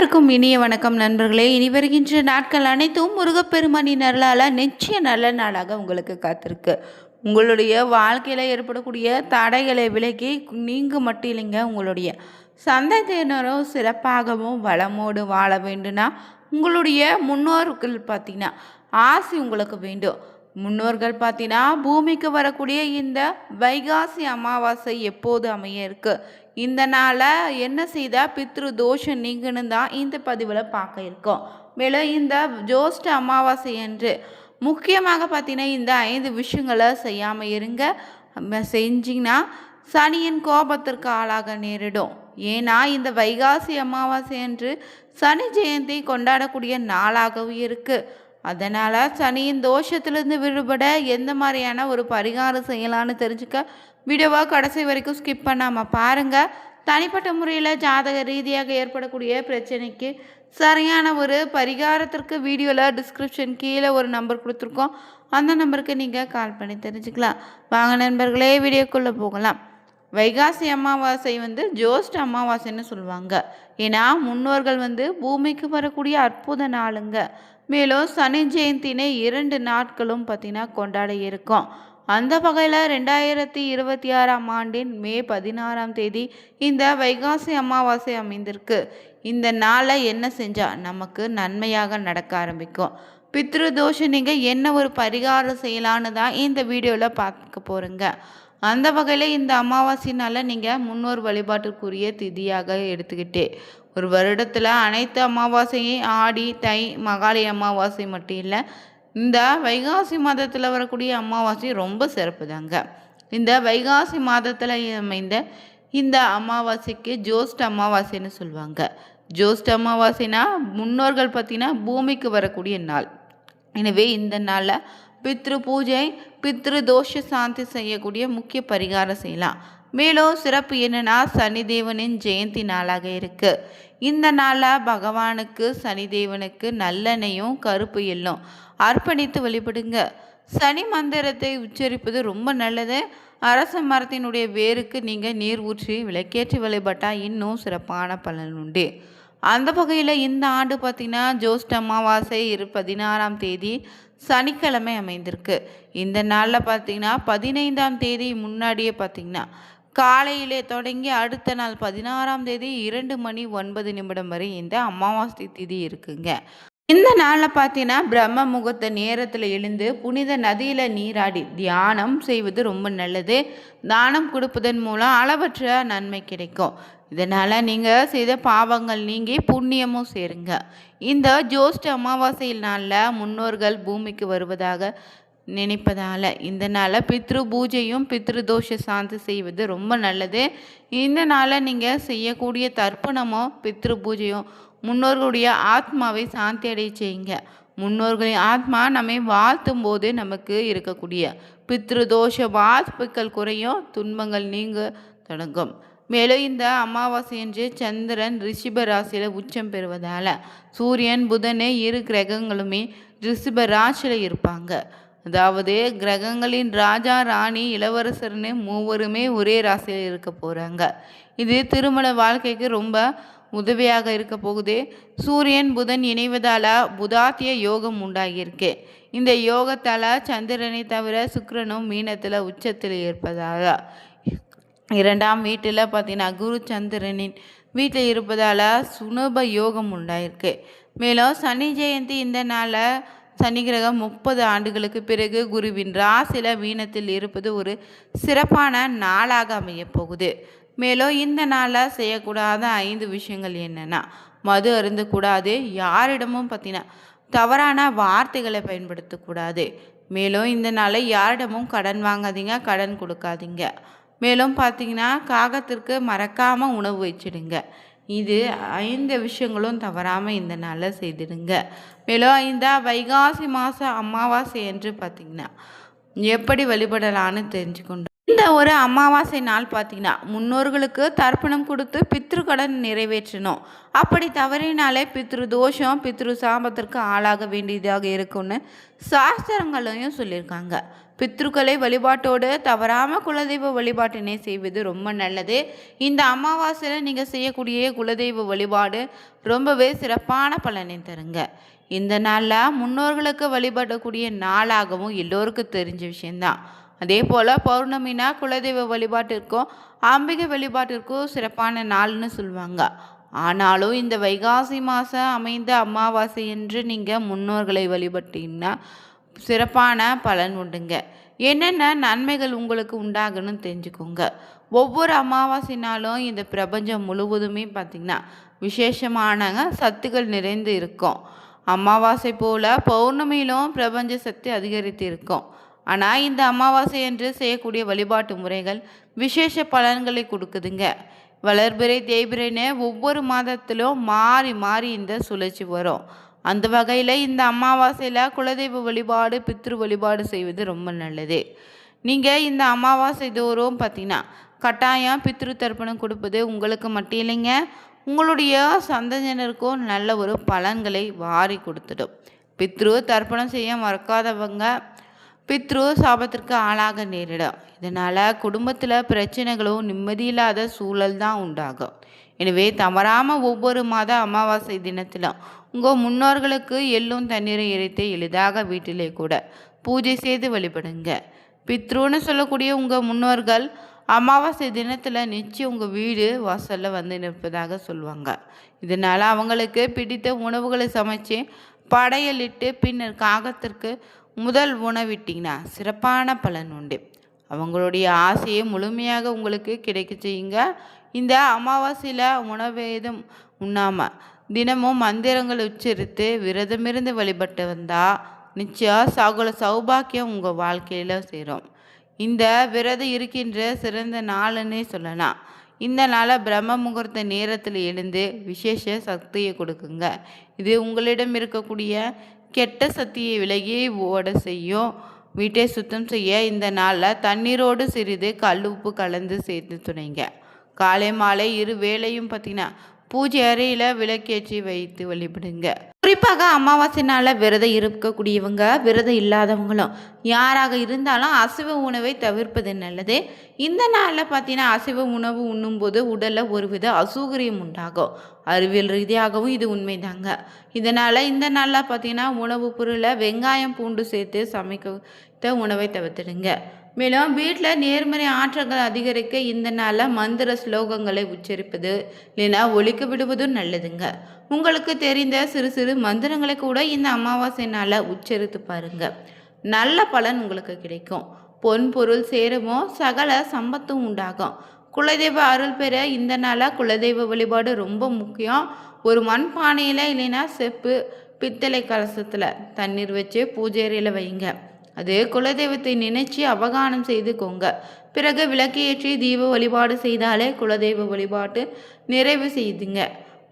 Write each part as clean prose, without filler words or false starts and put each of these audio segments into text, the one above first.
அனைவருக்கும் இனிய வணக்கம் நண்பர்களே. இனி வருகின்ற நாட்கள் அனைத்தும் முருகப்பெருமானின் அருளால் நிச்சய நல்ல நாளாக உங்களுக்கு காத்திருக்கு. உங்களுடைய வாழ்க்கையில் ஏற்படக்கூடிய தடைகளை விலக்கி நீங்கள் மட்டும் இல்லைங்க, உங்களுடைய சந்ததியினரும் சிறப்பாகவும் வளமோடு வாழ வேண்டும்னா உங்களுடைய முன்னோர்கள் பார்த்தீங்கன்னா ஆசி உங்களுக்கு வேண்டும். முன்னோர்கள் பார்த்தீங்கன்னா பூமிக்கு வரக்கூடிய இந்த வைகாசி அமாவாசை எப்போது அமைய இருக்கு, இந்த நாளை என்ன செய்தால் பித்ரு தோஷம் நீங்கன்னு தான் இந்த பதிவில் பார்க்க இருக்கோம். மேலும் இந்த ஜோஷ்ட அமாவாசை என்று முக்கியமாக பார்த்தீங்கன்னா இந்த 5 விஷயங்களை செய்யாமல் இருங்க. செஞ்சிங்கன்னா சனியின் கோபத்திற்கு ஆளாக நேரிடும். ஏன்னா இந்த வைகாசி அமாவாசை என்று சனி ஜெயந்தி கொண்டாடக்கூடிய நாளாகவும் இருக்குது. அதனால் சனியின் தோஷத்திலிருந்து விடுபட எந்த மாதிரியான ஒரு பரிகாரம் செய்யலான்னு தெரிஞ்சுக்க வீடியோவை கடைசி வரைக்கும் ஸ்கிப் பண்ணாமல் பாருங்கள். தனிப்பட்ட முறையில் ஜாதக ரீதியாக ஏற்படக்கூடிய பிரச்சனைக்கு சரியான ஒரு பரிகாரத்திற்கு வீடியோவில் டிஸ்கிரிப்ஷன் கீழே ஒரு நம்பர் கொடுத்துருக்கோம். அந்த நம்பருக்கு நீங்கள் கால் பண்ணி தெரிஞ்சுக்கலாம். வாங்க நண்பர்களே, வீடியோக்குள்ளே போகலாம். வைகாசி அமாவாசை ஜோஷ்ட அமாவாசைன்னு சொல்லுவாங்க. ஏன்னா முன்னோர்கள் பூமிக்கு வரக்கூடிய அற்புத நாளுங்க. மேலும் சனி ஜெயந்தினை 2 நாட்களும் பார்த்திங்கன்னா கொண்டாட இருக்கோம். அந்த வகையில் 2026ஆம் ஆண்டின் மே 16ஆம் தேதி இந்த வைகாசி அமாவாசை அமைந்திருக்கு. இந்த நாளை என்ன செஞ்சால் நமக்கு நன்மையாக நடக்க ஆரம்பிக்கும், பித்ரு தோஷம் நீங்கள் என்ன ஒரு பரிகாரம் செய்யலான்னு தான் இந்த வீடியோவில் பார்க்க போகிறேங்க. அந்த வகையில் இந்த அமாவாசையினால் நீங்கள் முன்னோர் வழிபாட்டுக்குரிய திதியாக எடுத்துக்கிட்டே ஒரு வருடத்தில் அனைத்து அமாவாசையும் ஆடி தை மகாலி அமாவாசை மட்டும் இல்லை, இந்த வைகாசி மாதத்தில் வரக்கூடிய அமாவாசை ரொம்ப சிறப்பு தாங்க. இந்த வைகாசி மாதத்தில் அமைந்த இந்த அமாவாசைக்கு ஜோஷ்ட அமாவாசைன்னு சொல்லுவாங்க. ஜோஷ்ட அமாவாசைனா முன்னோர்கள் பார்த்திங்கன்னா பூமிக்கு வரக்கூடிய நாள். எனவே இந்த நாளில் பித்ரு பூஜை பித்ரு தோஷ சாந்தி செய்யக்கூடிய முக்கிய பரிகாரம் செய்யலாம். மேலும் சிறப்பு என்னன்னா சனிதேவனின் ஜெயந்தி நாளாக இருக்குது. இந்த நாளில் பகவானுக்கு சனிதேவனுக்கு நல்லெண்ணையும் கருப்பு எள்ளும் அர்ப்பணித்து வழிபடுங்க. சனி மந்திரத்தை உச்சரிப்பது ரொம்ப நல்லது. அரச மரத்தினுடைய வேருக்கு நீங்கள் நீர் ஊற்றி விளக்கேற்றி வழிபட்டால் இன்னும் சிறப்பான பலன் உண்டு. அந்த வகையில் இந்த ஆண்டு பார்த்திங்கன்னா ஜோஷ்ட அமாவாசை 16ஆம் தேதி சனிக்கிழமை அமைந்திருக்கு. இந்த நாளில் பார்த்திங்கன்னா 15ஆம் தேதி முன்னாடியே பார்த்திங்கன்னா காலையிலே தொடங்கி அடுத்த நாள் 16ஆம் தேதி 2:09 வரை இந்த அமாவாசை திதி இருக்குங்க. இந்த நாளில் பார்த்தீங்கன்னா பிரம்ம முகூர்த்த நேரத்தில் எழுந்து புனித நதியில் நீராடி தியானம் செய்வது ரொம்ப நல்லது. தானம் கொடுப்பதன் மூலம் அளவற்ற நன்மை கிடைக்கும். இதனால் நீங்கள் செய்த பாவங்கள் நீங்கி புண்ணியமும் சேருங்க. இந்த ஜோஷ்ட அமாவாசையில் நாளில் முன்னோர்கள் பூமிக்கு வருவதாக நினைப்பதால் இந்த நாளில் பித்ரு பூஜையும் பித்ரு தோஷ சாந்தி செய்வது ரொம்ப நல்லது. இந்த நாளில் நீங்கள் செய்யக்கூடிய தர்ப்பணமோ பித்ரு பூஜையும் முன்னோர்களுடைய ஆத்மாவை சாந்தி அடைய செய்யுங்க. முன்னோர்களின் ஆத்மா நம்மை வாழ்த்தும் போது நமக்கு இருக்கக்கூடிய பித்ரு தோஷ பாதிப்புகள் குறையும், துன்பங்கள் நீங்க தொடங்கும். மேலும் இந்த அமாவாசையன்று சந்திரன் ரிஷிப ராசியில் உச்சம் பெறுவதால் சூரியன் புதனே 2 கிரகங்களுமே ரிஷிப ராசியில் இருப்பாங்க. அதாவது கிரகங்களின் ராஜா ராணி இளவரசர்னு மூவருமே ஒரே ராசியில் இருக்க போகிறாங்க. இது திருமண வாழ்க்கைக்கு ரொம்ப உதவியாக இருக்க போகுது. சூரியன் புதன் இணைவதால் புதாத்திய யோகம் உண்டாகியிருக்கு. இந்த யோகத்தால் சந்திரனை தவிர சுக்கிரனும் மீனத்தில் உச்சத்தில் இருப்பதால் 2ஆம் வீட்டில் பார்த்தீங்கன்னா குரு சந்திரனின் வீட்டில் இருப்பதால் சுனப யோகம் உண்டாயிருக்கு. மேலும் சனி ஜெயந்தி இந்த நாளில் சனி கிரகம் 30 ஆண்டுகளுக்கு பிறகு குருவின் ராசியில் மீனத்தில் இருப்பது ஒரு சிறப்பான நாளாக அமைய போகுது. மேலும் இந்த நாளில் செய்யக்கூடாத 5 விஷயங்கள் என்னென்னா, மது அருந்தக்கூடாது, யாரிடமும் பார்த்தீங்கன்னா தவறான வார்த்தைகளை பயன்படுத்தக்கூடாது. மேலும் இந்த நாளில் யாரிடமும் கடன் வாங்காதீங்க, கடன் கொடுக்காதீங்க. மேலும் பார்த்தீங்கன்னா காகத்திற்கு மறக்காமல் உணவு வச்சிடுங்க. இது 5 விஷயங்களும் தவறாமல் இந்த நாளில் செய்திடுங்க. மேலும் இந்த வைகாசி மாதம் அமாவாசை என்று பார்த்திங்கன்னா எப்படி வழிபடலான்னு தெரிஞ்சுக்கொண்டு இந்த ஒரு அமாவாசை நாள் பார்த்திங்கன்னா முன்னோர்களுக்கு தர்ப்பணம் கொடுத்து பித்ரு கடன் நிறைவேற்றணும். அப்படி தவறினாலே பித்ரு தோஷம் பித்ரு சாபத்திற்கு ஆளாக வேண்டியதாக இருக்கும்னு சாஸ்திரங்களையும் சொல்லியிருக்காங்க. பித்ருக்களை வழிபாட்டோடு தவறாமல் குலதெய்வ வழிபாட்டினை செய்வது ரொம்ப நல்லது. இந்த அமாவாசையில் நீங்கள் செய்யக்கூடிய குலதெய்வ வழிபாடு ரொம்பவே சிறப்பான பலனை தருங்க. இந்த நாளில் முன்னோர்களுக்கு வழிபடக்கூடிய நாளாகவும் எல்லோருக்கும் தெரிஞ்ச விஷயந்தான். அதே போல் பௌர்ணமினா குலதெய்வ வழிபாட்டிற்கும் அம்பிகை வழிபாட்டிற்கும் சிறப்பான நாள்னு சொல்லுவாங்க. ஆனாலும் இந்த வைகாசி மாதம் அமைந்த அமாவாசை என்று நீங்கள் முன்னோர்களை வழிபட்டீங்கன்னா சிறப்பான பலன் உண்டுங்க. என்னென்ன நன்மைகள் உங்களுக்கு உண்டாகுன்னு தெரிஞ்சுக்கோங்க. ஒவ்வொரு அமாவாசை நாளும் இந்த பிரபஞ்சம் முழுவதுமே பார்த்திங்கன்னா விசேஷமான சத்துக்கள் நிறைந்து இருக்கும். அமாவாசை போல் பௌர்ணமியிலும் பிரபஞ்ச சக்தி அதிகரித்து இருக்கும். ஆனால் இந்த அமாவாசை என்று செய்யக்கூடிய வழிபாட்டு முறைகள் விசேஷ பலன்களை கொடுக்குதுங்க. வளர்பிறை தேய்பிறைன்னு ஒவ்வொரு மாதத்திலும் மாறி மாறி இந்த சுழற்சி வரும். அந்த வகையில் இந்த அமாவாசையில் குலதெய்வ வழிபாடு பித்ரு வழிபாடு செய்வது ரொம்ப நல்லது. நீங்கள் இந்த அமாவாசை தோறும் பார்த்திங்கன்னா கட்டாயம் பித்ரு தர்ப்பணம் கொடுப்பது உங்களுக்கு மட்டும் இல்லைங்க, உங்களுடைய சந்ததியினருக்கும் நல்ல ஒரு பலன்களை வாரி கொடுத்துடும். பித்ரு தர்ப்பணம் செய்ய மறக்காதவங்க பித்ரு சாபத்திற்கு ஆளாக நேரிடும். இதனால் குடும்பத்தில் பிரச்சனைகளும் நிம்மதியில்லாத சூழல் தான் உண்டாகும். எனவே தவறாமல் ஒவ்வொரு மாத அமாவாசை தினத்திலும் உங்கள் முன்னோர்களுக்கு எள்ளும் தண்ணீரை இறைத்து எளிதாக வீட்டிலே கூட பூஜை செய்து வழிபடுங்க. பித்ருன்னு சொல்லக்கூடிய உங்கள் முன்னோர்கள் அமாவாசை தினத்தில் நிச்சயம் உங்கள் வீடு வாசலில் வந்து நிற்பதாக சொல்லுவாங்க. இதனால் அவங்களுக்கு பிடித்த உணவுகளை சமைச்சு படையலிட்டு பின்னர் காகத்திற்கு முதல் உணவிட்டிங்கன்னா சிறப்பான பலன் உண்டு. அவங்களுடைய ஆசையை முழுமையாக உங்களுக்கு கிடைக்க செய்யுங்க. இந்த அமாவாசையில் உணவேதும் உண்ணாமல் தினமும் மந்திரங்கள் உச்சரித்து விரதமிருந்து வழிபட்டு வந்தால் நிச்சயம் சகல சௌபாக்கியம் உங்கள் வாழ்க்கையில் சேரும். இந்த விரதம் இருக்கின்ற சிறந்த நாளுன்னே சொல்லலாம். இந்த நாளை பிரம்ம முகூர்த்த நேரத்தில் எழுந்து விசேஷ சக்தியை கொடுக்குங்க. இது உங்களிடம் இருக்கக்கூடிய கெட்ட சக்தியை விலகி ஓட செய்யும். வீட்டை சுத்தம் செய்ய இந்த நாளில் தண்ணீரோடு சிறிது கல் உப்பு கலந்து சேர்த்து துணைங்க. காலை மாலை இரு வேளையும் பார்த்தீங்கன்னா பூஜை அறையில் விளக்கேற்றி வைத்து வழிபடுங்க. குறிப்பாக அமாவாசை நாளில் விரதம் இருக்கக்கூடியவங்க விரதம் இல்லாதவங்களும் யாராக இருந்தாலும் அசைவ உணவை தவிர்ப்பது நல்லது. இந்த நாளில் பார்த்தீங்கன்னா அசைவ உணவு உண்ணும்போது உடலில் ஒருவித அசௌகரியம் உண்டாகும். அறிவியல் ரீதியாகவும் இது உண்மைதாங்க. இதனால் இந்த நாளில் பார்த்தீங்கன்னா உணவுப் பொருளை வெங்காயம் பூண்டு சேர்த்து சமைக்க உணவை தவிர்த்துடுங்க. மேலும் வீட்டில் நேர்மறை ஆற்றல்கள் அதிகரிக்க இந்த நாளில் மந்திர ஸ்லோகங்களை உச்சரிப்பது இல்லைன்னா ஒழிக்க விடுவதும் நல்லதுங்க. உங்களுக்கு தெரிந்த சிறு சிறு மந்திரங்களை கூட இந்த அமாவாசை நாளில் உச்சரித்து பாருங்க, நல்ல பலன் உங்களுக்கு கிடைக்கும். பொன் பொருள் சேரவும் சகல சம்பத்தும் உண்டாகும். குலதெய்வ அருள் பெற இந்த நாளில் குலதெய்வ வழிபாடு ரொம்ப முக்கியம். ஒரு மண் பானையில் இல்லைன்னா செப்பு பித்தளை கலசத்தில் தண்ணீர் வச்சு பூஜை அறையில் வைங்க. அது குலதெய்வத்தை நினைச்சு அவகானம் செய்துக்கோங்க. பிறகு விளக்கேற்றி தீப வழிபாடு செய்தாலே குலதெய்வ வழிபாட்டு நிறைவு செய்துங்க.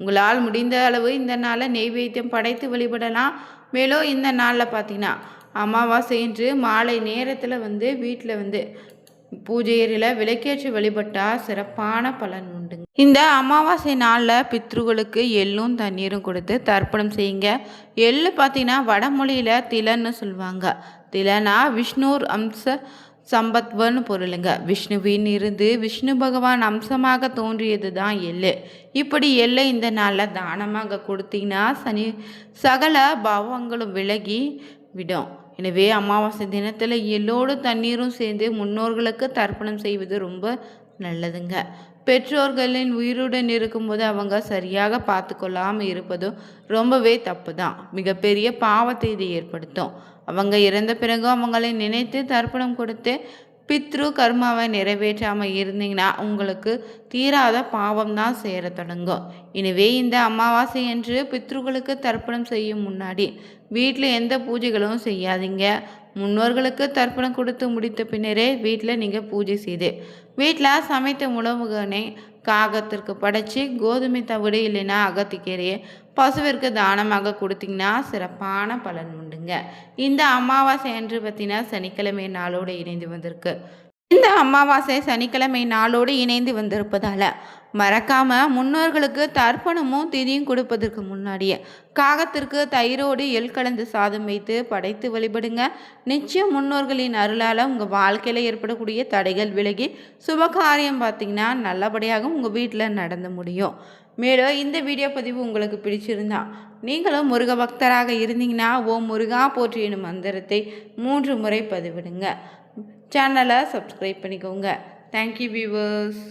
உங்களால் முடிந்த அளவு இந்த நாளில் நெய்வேத்தியம் படைத்து வழிபடலாம். மேலும் இந்த நாளில் பார்த்தீங்கன்னா அமாவாசை என்று மாலை நேரத்தில் வீட்டில் பூஜை அறையில் விளக்கேற்றி வழிபட்டால் சிறப்பான பலன் உண்டுங்க. இந்த அமாவாசை நாளில் பித்ருகளுக்கு எள்ளும் தண்ணீரும் கொடுத்து தர்ப்பணம் செய்யுங்க. எள்ளு பார்த்தீங்கன்னா வடமொழியில் திலன்னு சொல்லுவாங்க. திலனா விஷ்ணுர் அம்ச சம்பத்வன்னு பொருளுங்க. விஷ்ணுவின் இருந்து விஷ்ணு பகவான் அம்சமாக தோன்றியது தான் எள்ளு. இப்படி எள்ளை இந்த நாளில் தானமாக கொடுத்தீங்கன்னா சகல பாவங்களும் விலகி விடும். எனவே அமாவாசை தினத்தில் எள்ளோடு தண்ணீரும் சேர்ந்து முன்னோர்களுக்கு தர்ப்பணம் செய்வது ரொம்ப நல்லதுங்க. பெற்றோர்களின் உயிருடன் இருக்கும்போது அவங்க சரியாக பார்த்து கொள்ளாமல் இருப்பதும் ரொம்பவே தப்பு தான். மிகப்பெரிய பாவத்தை இது ஏற்படுத்தும். அவங்க இறந்த பிறகு அவங்களை நினைத்து தர்ப்பணம் கொடுத்து பித்ரு கர்மாவை நிறைவேற்றாமல் இருந்தீங்கன்னா உங்களுக்கு தீராத பாவம் தான் சேர தொடங்கும். எனவே இந்த அமாவாசை என்று பித்ருகளுக்கு தர்ப்பணம் செய்யும் முன்னாடி வீட்டில் எந்த பூஜைகளும் செய்யாதீங்க. முன்னோர்களுக்கு தர்ப்பணம் கொடுத்து முடித்த பின்னரே வீட்டில் நீங்கள் பூஜை செய்து வீட்டில் சமைத்த உணவுகளை காகத்திற்கு படைச்சி கோதுமை தவிடு இல்லைன்னா அகத்திக்கீரையை பசுவிற்கு தானமாக கொடுத்தீங்கன்னா சிறப்பான பலன் உண்டுங்க. இந்த அமாவாசை அன்று பார்த்தீங்கன்னா சனிக்கிழமை நாளோடு இணைந்து வந்திருக்கு. இந்த அமாவாசை சனிக்கிழமை நாளோடு இணைந்து வந்திருப்பதால் மறக்காமல் முன்னோர்களுக்கு தர்ப்பணமும் திதியும் கொடுப்பதற்கு முன்னாடியே காகத்திற்கு தயிரோடு எள் கலந்து சாதம் வைத்து படைத்து வழிபடுங்க. நிச்சயம் முன்னோர்களின் அருளால் உங்கள் வாழ்க்கையில் ஏற்படக்கூடிய தடைகள் விலகி சுபகாரியம் பார்த்திங்கன்னா நல்லபடியாக உங்கள் வீட்டில் நடந்து முடியும். மேலும் இந்த வீடியோ பதிவு உங்களுக்கு பிடிச்சிருந்தா நீங்களும் முருக பக்தராக இருந்தீங்கன்னா ஓம் முருகா போற்றி எனும் மந்திரத்தை 3 முறை பதிவிடுங்க. சேனலை சப்ஸ்கிரைப் பண்ணிக்கோங்க. Thank you viewers.